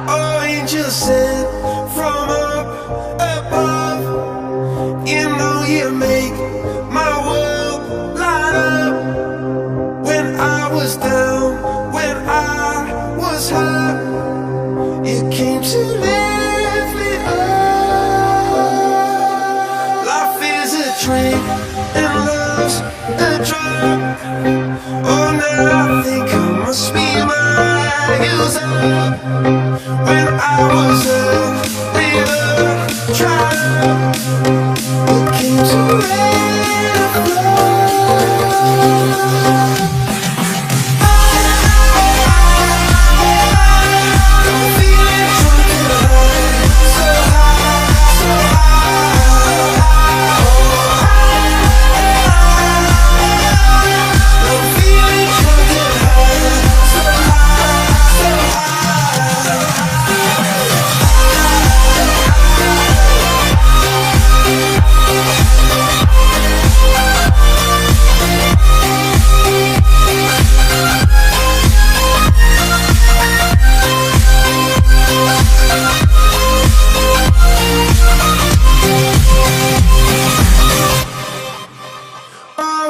Oh, angel sent from up above. You know you make my world light up. When I was down, when I was hurt, you came to lift me up. Life is a drink and love's a drug. Oh, now I think I must be miles up. When I was a river dry up, you came to let it flow.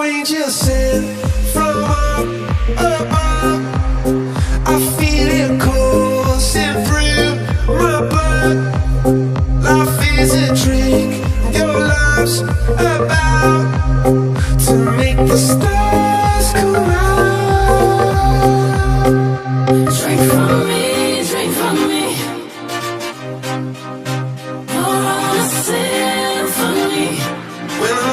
Angel sent from up above. I feel it coursing through my blood. Life is a drink, your love's about to make the stars come out. Drink from me, drink from me. Pour on a symphony. When I